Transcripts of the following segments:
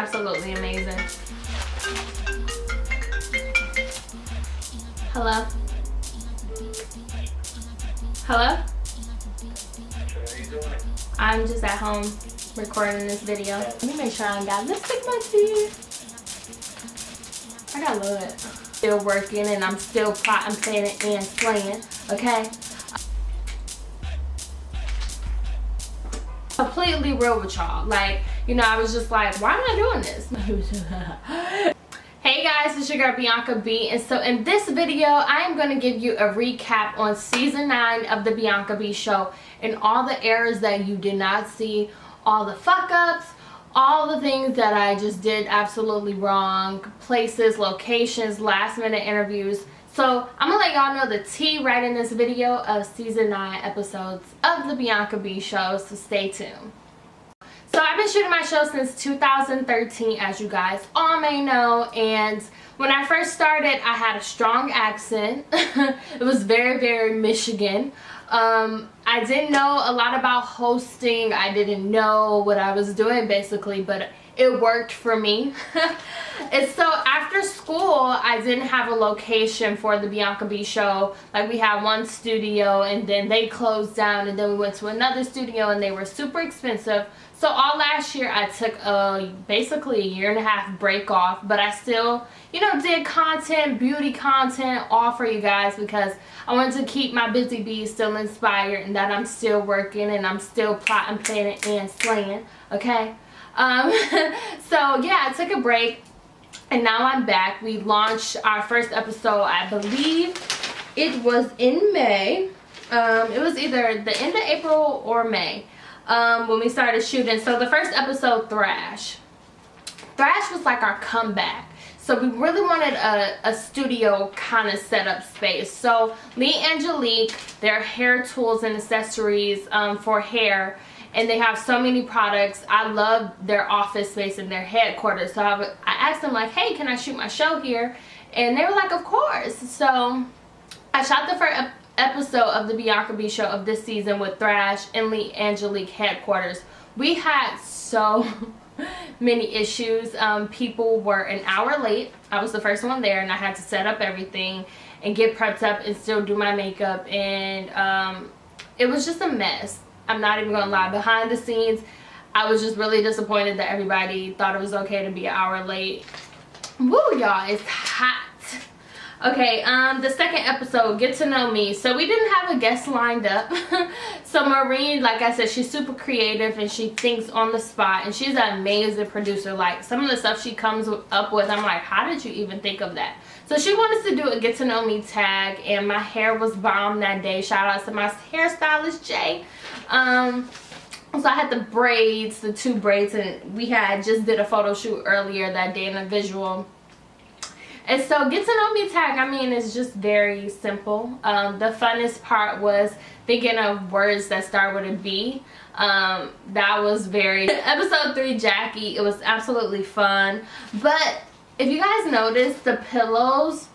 absolutely amazing. Hello? Hello? What are you doing? I'm just at home recording this video. Let me make sure I ain't got lipstick on my teeth. I got a little bit. Still working and I'm still plotting, planning, and slaying. Okay? Completely real with y'all. Like, you know, I was just like, why am I doing this? Hey guys, it's your girl Bianca B, and so in this video I am going to give you a recap on season 9 of the Bianca B show and all the errors that you did not see, all the fuck ups, all the things that I just did absolutely wrong, places, locations, last minute interviews. So I'm gonna let y'all know the tea right in this video of season 9 episodes of the Bianca B show, so stay tuned. So I've been shooting my show since 2013, as you guys all may know, and when I first started I had a strong accent. It was very, very Michigan. I didn't know a lot about hosting. I didn't know what I was doing basically, but it worked for me. And so after school I didn't have a location for the Bianca B show. Like, we had one studio and then they closed down, and then we went to another studio and they were super expensive. So all last year I took basically a 1.5 year break off, but I still, you know, did content, beauty content, all for you guys, because I wanted to keep my busy bee still inspired and that I'm still working and I'm still plotting, planning, and slaying, okay? So yeah, I took a break and now I'm back. We launched our first episode, I believe it was in May. It was either the end of April or May. When we started shooting. So the first episode, Thrash was like our comeback. So we really wanted a studio kind of setup space. So Lee Angelique, their hair tools and accessories for hair, and they have so many products. I love their office space and their headquarters. So I asked them, like, hey, can I shoot my show here? And they were like, of course. So I shot the first episode of the Bianca B show of this season with Thrash and Lee Angelique headquarters. We had so many issues. People were an hour late. I was the first one there and I had to set up everything and get prepped up and still do my makeup, and it was just a mess. I'm not even gonna lie. Behind the scenes I was just really disappointed that everybody thought it was okay to be an hour late. Woo, y'all, it's hot. Okay, the second episode, Get to Know Me. So we didn't have a guest lined up. So Maureen, like I said, she's super creative and she thinks on the spot, and she's an amazing producer. Like, some of the stuff she comes up with, I'm like, how did you even think of that? So she wanted to do a Get to Know Me tag, and my hair was bomb that day. Shout out to my hairstylist, Jay. So I had the braids, the 2 braids, and we had just did a photo shoot earlier that day in a visual. And so Get to Know Me tag, I mean, it's just very simple. The funnest part was thinking of words that start with a B. That was very... Episode 3, Jackie, it was absolutely fun. But if you guys noticed, the pillows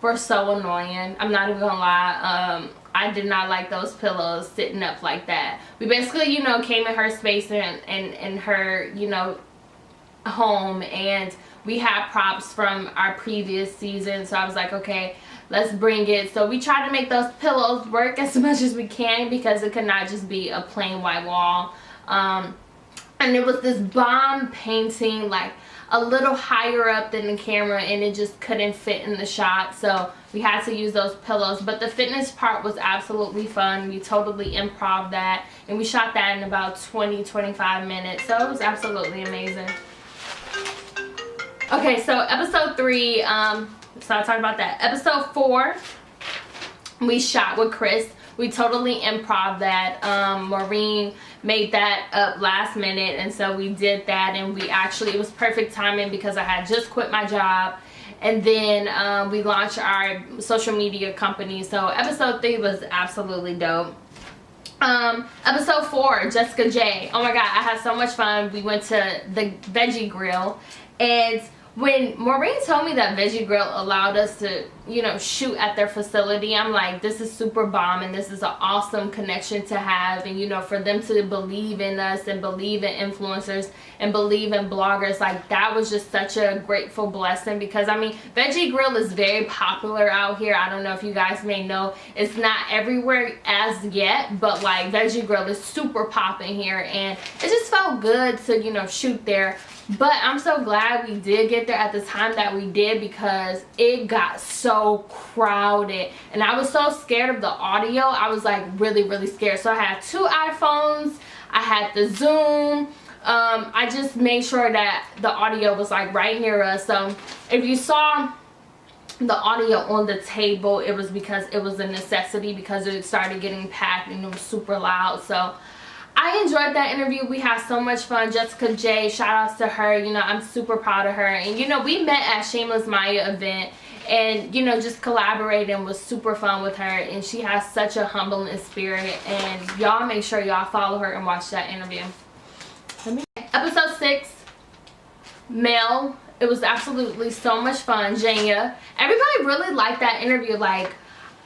were so annoying. I'm not even gonna lie. I did not like those pillows sitting up like that. We basically, you know, came in her space and her, you know, home, and we had props from our previous season. So I was like, okay, let's bring it. So we tried to make those pillows work as much as we can, because it could not just be a plain white wall. And it was this bomb painting, like a little higher up than the camera, and it just couldn't fit in the shot. So we had to use those pillows. But the fitness part was absolutely fun. We totally improv that, and we shot that in about 20-25 minutes. So it was absolutely amazing. Okay, so episode 3, so I'll talk about that. Episode 4, we shot with Chris. We totally improv that. Maureen made that up last minute, and so we did that, and we actually, it was perfect timing because I had just quit my job, and then we launched our social media company. So episode 3 was absolutely dope. Episode 4, Jessica J. Oh my god, I had so much fun. We went to the veggie grill, and when Maureen told me that Veggie Grill allowed us to, you know, shoot at their facility, I'm like, this is super bomb, and this is an awesome connection to have. And, you know, for them to believe in us and believe in influencers and believe in bloggers, like, that was just such a grateful blessing. Because, I mean, Veggie Grill is very popular out here. I don't know if you guys may know. It's not everywhere as yet, but, like, Veggie Grill is super popping here. And it just felt good to, you know, shoot there. But I'm so glad we did get there at the time that we did, because it got so crowded. And I was so scared of the audio. I was like really scared. So I had 2 iPhones. I had the Zoom. I just made sure that the audio was like right near us. So if you saw the audio on the table, it was because it was a necessity, because it started getting packed and it was super loud. So I enjoyed that interview. We had so much fun. Jessica J, shout outs to her. You know, I'm super proud of her. And, you know, we met at Shameless Maya event, and, you know, just collaborating was super fun with her. And she has such a humbling spirit. And y'all make sure y'all follow her and watch that interview. Episode 6, Mel. It was absolutely so much fun. Janya. Everybody really liked that interview. Like,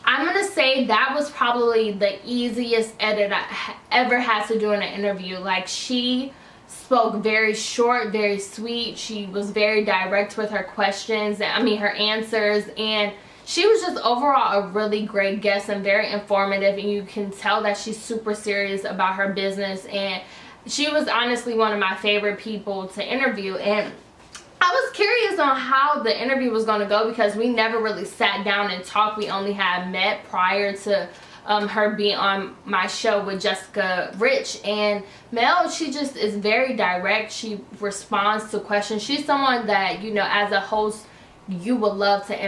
I'm going to say that was probably the easiest edit I ever had to do in an interview. Like, she spoke very short, very sweet. She was very direct with her questions, I mean her answers, and she was just overall a really great guest and very informative, and you can tell that she's super serious about her business. And she was honestly one of my favorite people to interview. And I was curious on how the interview was going to go, because we never really sat down and talked. We only had met prior to her being on my show with Jessica Rich. And Mel, she just is very direct. She responds to questions. She's someone that, you know, as a host, you would love to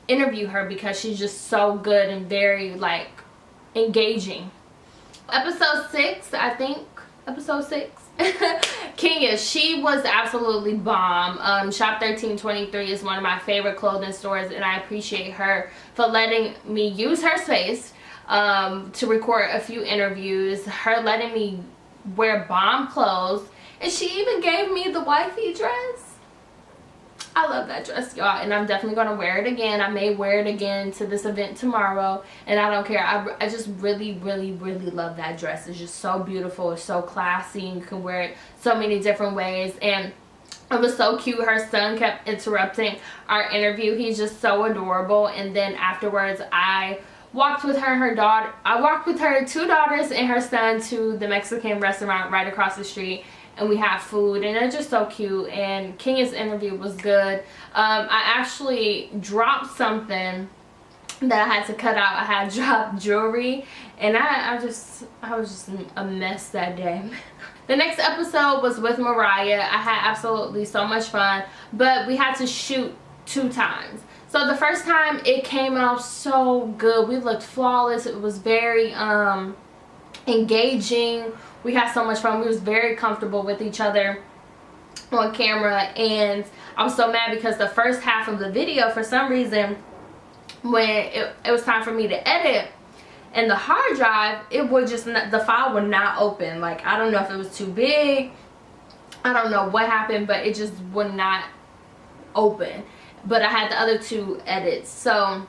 interview her, because she's just so good and very, like, engaging. Episode 6, I think. Episode 6. Kenya, she was absolutely bomb. Shop 1323 is one of my favorite clothing stores, and I appreciate her for letting me use her space to record a few interviews, her letting me wear bomb clothes, and she even gave me the wifey dress. I love that dress, y'all, and I'm definitely going to wear it again. I may wear it again to this event tomorrow, and I don't care. I just really love that dress. It's just so beautiful. It's so classy, and you can wear it so many different ways. And it was so cute. Her son kept interrupting our interview. He's just so adorable. And then afterwards, I walked with her and her daughter. I walked with her 2 daughters and her son to the Mexican restaurant right across the street, and we had food, and they're just so cute. And Kenya's interview was good. I actually dropped something that I had to cut out. I had dropped jewelry, and I was just a mess that day. The next episode was with Mariah. I had absolutely so much fun, but we had to shoot 2 times. So the first time, it came out so good. We looked flawless. It was very engaging. We had so much fun. We was very comfortable with each other on camera. And I was so mad because the first half of the video, for some reason, when it was time for me to edit, and the hard drive, it would just not, the file would not open. Like, I don't know if it was too big, I don't know what happened, but it just would not open. But I had the other 2 edits, so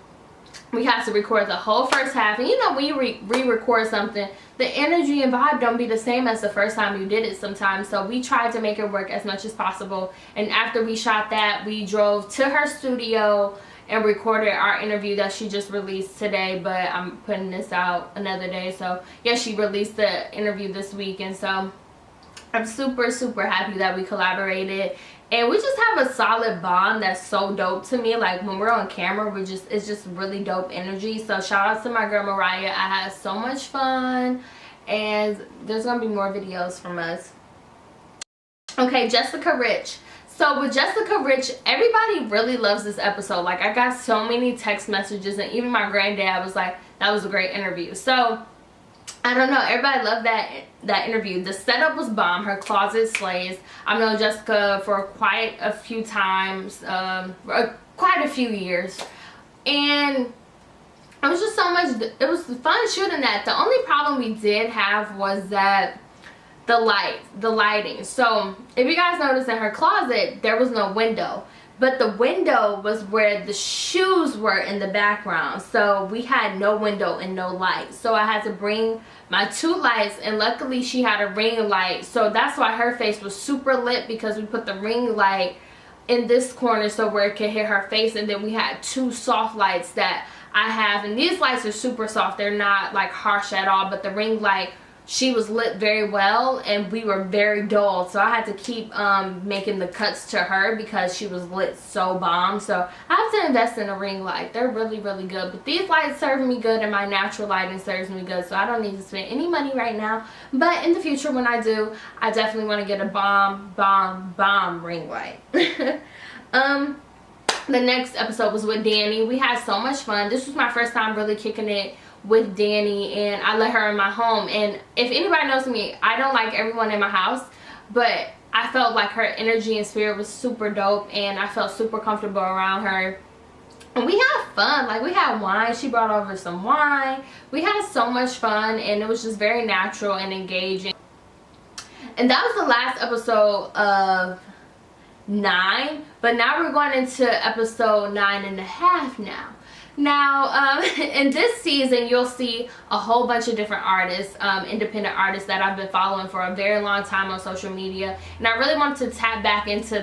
we had to record the whole first half. And you know, when you re-record something, the energy and vibe don't be the same as the first time you did it sometimes. So we tried to make it work as much as possible. And after we shot that, we drove to her studio and recorded our interview that she just released today. But I'm putting this out another day. So yeah, she released the interview this week. And so I'm super happy that we collaborated. And we just have a solid bond that's so dope to me. Like, when we're on camera, it's just really dope energy. So shout out to my girl Mariah. I had so much fun, and there's gonna be more videos from us. Okay, Jessica Rich. So with Jessica Rich, everybody really loves this episode. Like, I got so many text messages, and even my granddad was like, that was a great interview. So I don't know, everybody loved that interview. The setup was bomb. Her closet slays. I've known Jessica for quite a few times, quite a few years, and it was just so much. It was fun shooting that. The only problem we did have was that the lighting. So if you guys notice, in her closet there was no window, but the window was where the shoes were in the background. So we had no window and no light, so I had to bring my 2 lights, and luckily she had a ring light, so that's why her face was super lit, because we put the ring light in this corner so where it could hit her face. And then we had 2 soft lights that I have, and these lights are super soft, they're not like harsh at all, but the ring light, she was lit very well and we were very dull, so I had to keep making the cuts to her because she was lit so bomb. So I have to invest in a ring light. They're really good, but these lights serve me good and my natural lighting serves me good, so I don't need to spend any money right now. But in the future, when I do, I definitely want to get a bomb ring light. The next episode was with Danny. We had so much fun. This was my first time really kicking it with Danny, and I let her in my home. And if anybody knows me, I don't like everyone in my house, but I felt like her energy and spirit was super dope, and I felt super comfortable around her. And we had fun. Like, we had wine. She brought over some wine. We had so much fun, and it was just very natural and engaging. And that was the last episode of 9, but now we're going into episode 9.5 now. Now, in this season, you'll see a whole bunch of different artists, independent artists that I've been following for a very long time on social media. And I really wanted to tap back into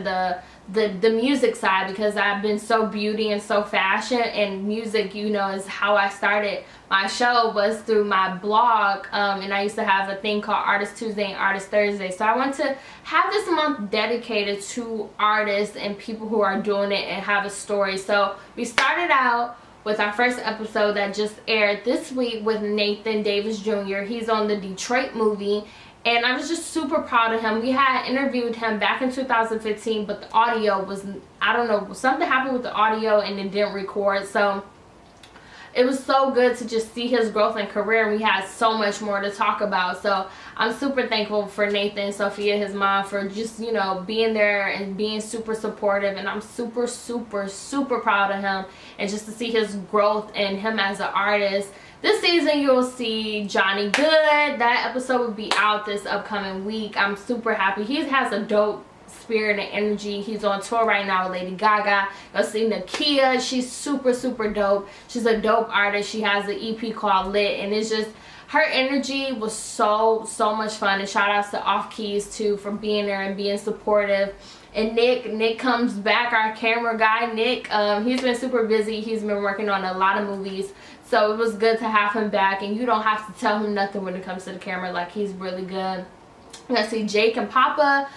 the music side, because I've been so beauty and so fashion, and music, you know, is how I started my show, was through my blog. And I used to have a thing called Artist Tuesday and Artist Thursday. So I want to have this month dedicated to artists and people who are doing it and have a story. So we started out with our first episode that just aired this week with Nathan Davis Jr. He's on the Detroit movie, and I was just super proud of him. We had interviewed him back in 2015, but the audio was, I don't know, something happened with the audio and it didn't record. So it was so good to just see his growth and career, and we had so much more to talk about. So I'm super thankful for Nathan and Sophia, his mom, for just, you know, being there and being super supportive. And I'm super proud of him, and just to see his growth and him as an artist. This season you'll see Johnny Good. That episode will be out this upcoming week. I'm super happy. He has a dope spirit and energy. He's on tour right now with Lady Gaga. You'll see Nakia. She's super dope. She's a dope artist. She has an EP called Lit, and it's just, her energy was so much fun. And shout outs to Off Keys too for being there and being supportive. And Nick comes back, our camera guy. Nick, he's been super busy. He's been working on a lot of movies, so it was good to have him back. And you don't have to tell him nothing when it comes to the camera. Like, he's really good. You're going to see Jake and Papa.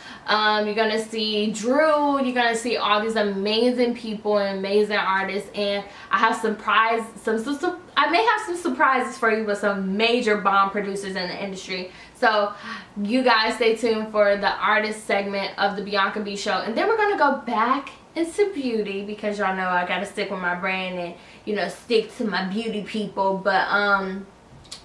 You're going to see Drew. You're going to see all these amazing people and amazing artists. And I have I may have some surprises for you with some major bomb producers in the industry. So you guys stay tuned for the artist segment of the Bianca B Show. And then we're going to go back into beauty, because y'all know I got to stick with my brand and, you know, stick to my beauty people. But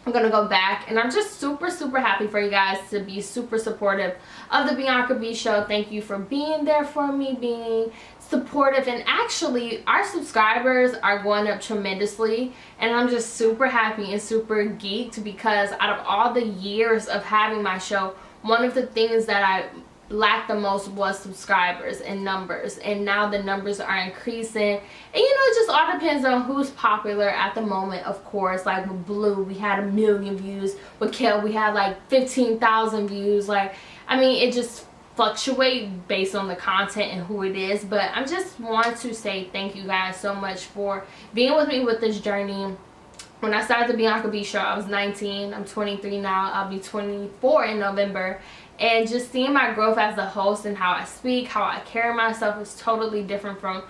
I'm gonna go back, and I'm just super happy for you guys to be super supportive of the Bianca B Show. Thank you for being there for me, being supportive. And actually, our subscribers are going up tremendously, and I'm just super happy and super geeked, because out of all the years of having my show, one of the things that I lacked the most was subscribers and numbers, and now the numbers are increasing. And you know, it just all depends on who's popular at the moment, of course. Like with Blue, we had 1 million views. With Kel, we had like 15,000 views. Like, I mean, it just fluctuates based on the content and who it is. But I just want to say thank you guys so much for being with me with this journey. When I started the Bianca B Show, I was 19. I'm 23 now. I'll be 24 in November. And just seeing my growth as a host and how I speak, how I carry myself is totally different from,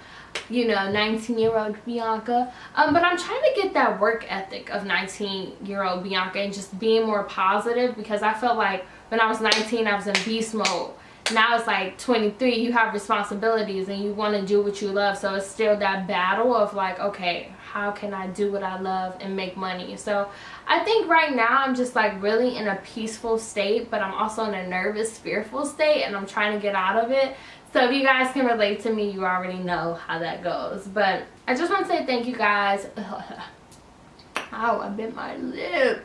you know, 19-year-old Bianca. But I'm trying to get that work ethic of 19-year-old Bianca and just being more positive, because I felt like when I was 19, I was in beast mode. Now it's like 23, you have responsibilities and you want to do what you love. So it's still that battle of like, okay, how can I do what I love and make money? So I think right now I'm just like really in a peaceful state, but I'm also in a nervous, fearful state, and I'm trying to get out of it. So if you guys can relate to me, you already know how that goes. But I just want to say thank you guys. Ow, I bit my lip.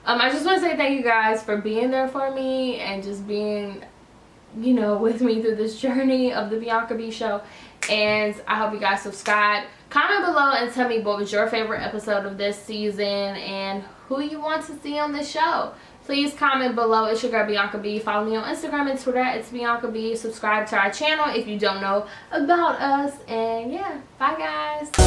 I just want to say thank you guys for being there for me and just being, you know, with me through this journey of the Bianca B show. And I hope you guys subscribe. Comment below and tell me what was your favorite episode of this season and who you want to see on the show. Please comment below. It's your girl Bianca B. Follow me on Instagram and Twitter. It's Bianca B. Subscribe to our channel if you don't know about us. And yeah, bye guys.